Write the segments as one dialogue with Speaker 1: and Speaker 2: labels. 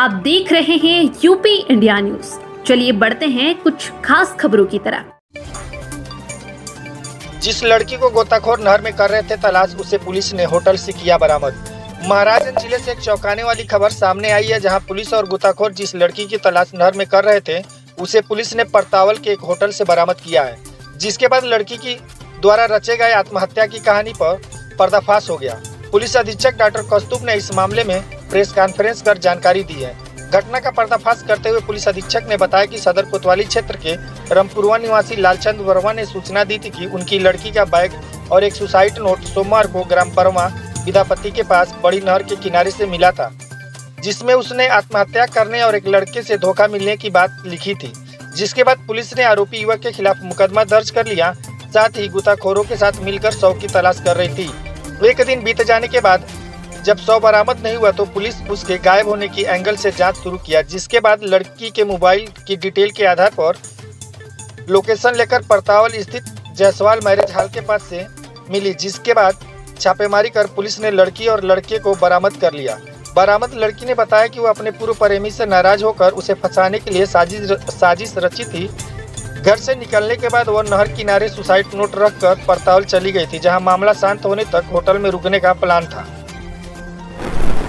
Speaker 1: आप देख रहे हैं यूपी इंडिया न्यूज। चलिए बढ़ते हैं कुछ खास खबरों की तरफ।
Speaker 2: जिस लड़की को गोताखोर नहर में कर रहे थे तलाश, उसे पुलिस ने होटल से किया बरामद। महाराजगंज जिले से एक चौंकाने वाली खबर सामने आई है, जहां पुलिस और गोताखोर जिस लड़की की तलाश नहर में कर रहे थे, उसे पुलिस ने परतावल के एक होटल से बरामद किया है। जिसके बाद लड़की की द्वारा रचे गए आत्महत्या की कहानी पर पर्दाफाश हो गया। पुलिस अधीक्षक डॉक्टर कौस्तुभ ने इस मामले में प्रेस कॉन्फ्रेंस कर जानकारी दी है। घटना का पर्दाफाश करते हुए पुलिस अधीक्षक ने बताया कि सदर कोतवाली क्षेत्र के रामपुरवा निवासी लालचंद वर्मा ने सूचना दी थी कि उनकी लड़की का बैग और एक सुसाइड नोट सोमवार को ग्राम परवा विद्यापति के पास बड़ी नहर के किनारे से मिला था, जिसमें उसने आत्महत्या करने और एक लड़के से धोखा मिलने की बात लिखी थी। जिसके बाद पुलिस ने आरोपी युवक के खिलाफ मुकदमा दर्ज कर लिया। साथ ही गोताखोरों के साथ मिलकर शव की तलाश कर रही थी। एक दिन बीत जाने के बाद जब शव बरामद नहीं हुआ तो पुलिस उसके गायब होने की एंगल से जांच शुरू किया। जिसके बाद लड़की के मोबाइल की डिटेल के आधार पर लोकेशन लेकर परतावल स्थित जायसवाल मैरिज हॉल के पास से मिली। जिसके बाद छापेमारी कर पुलिस ने लड़की और लड़के को बरामद कर लिया। बरामद लड़की ने बताया कि वो अपने पूर्व प्रेमी से नाराज होकर उसे फंसाने के लिए साजिश रची थी। घर से निकलने के बाद वह नहर किनारे सुसाइड नोट रखकर परतावल चली गई थी, जहां मामला शांत होने तक होटल में रुकने का प्लान था।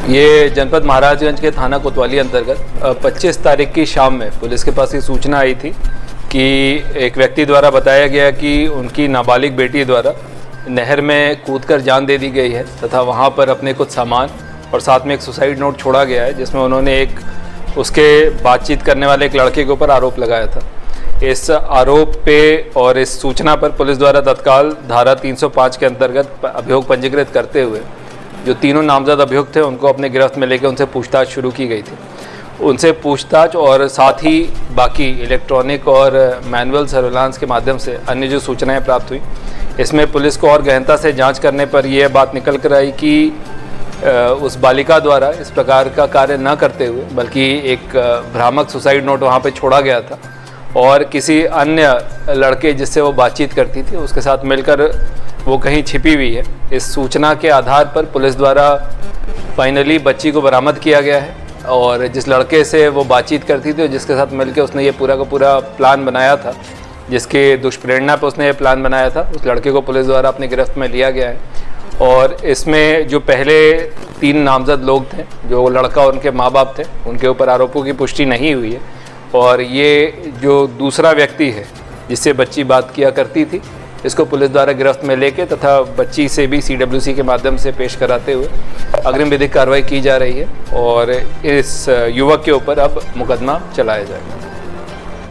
Speaker 3: ये जनपद महाराजगंज के थाना कोतवाली अंतर्गत 25 तारीख की शाम में पुलिस के पास ये सूचना आई थी कि एक व्यक्ति द्वारा बताया गया कि उनकी नाबालिग बेटी द्वारा नहर में कूदकर जान दे दी गई है तथा वहाँ पर अपने कुछ सामान और साथ में एक सुसाइड नोट छोड़ा गया है, जिसमें उन्होंने एक उसके बातचीत करने वाले एक लड़के के ऊपर आरोप लगाया था। इस आरोप पे और इस सूचना पर पुलिस द्वारा तत्काल धारा 305 के अंतर्गत अभियोग पंजीकृत करते हुए जो तीनों नामजद अभियुक्त थे उनको अपने गिरफ्त में लेकर उनसे पूछताछ शुरू की गई थी। उनसे पूछताछ और साथ ही बाकी इलेक्ट्रॉनिक और मैनुअल सर्विलांस के माध्यम से अन्य जो सूचनाएं प्राप्त हुई, इसमें पुलिस को और गहनता से जांच करने पर यह बात निकल कर आई कि उस बालिका द्वारा इस प्रकार का कार्य न करते हुए बल्कि एक भ्रामक सुसाइड नोट वहाँ पर छोड़ा गया था और किसी अन्य लड़के जिससे वो बातचीत करती थी उसके साथ मिलकर वो कहीं छिपी हुई है। इस सूचना के आधार पर पुलिस द्वारा फाइनली बच्ची को बरामद किया गया है और जिस लड़के से वो बातचीत करती थी और जिसके साथ मिलकर उसने ये पूरा का पूरा प्लान बनाया था, जिसके दुष्प्रेरणा पर उसने ये प्लान बनाया था, उस लड़के को पुलिस द्वारा अपनी गिरफ्त में लिया गया है। और इसमें जो पहले 3 नामजद लोग थे, जो लड़का और उनके माँ बाप थे, उनके ऊपर आरोपों की पुष्टि नहीं हुई है। और ये जो दूसरा व्यक्ति है जिससे बच्ची बात किया करती थी, इसको पुलिस द्वारा गिरफ्त में लेके तथा बच्ची से भी CWC के माध्यम से पेश कराते हुए अग्रिम विधिक कार्रवाई की जा रही है और इस युवक के ऊपर अब मुकदमा चलाया जाएगा।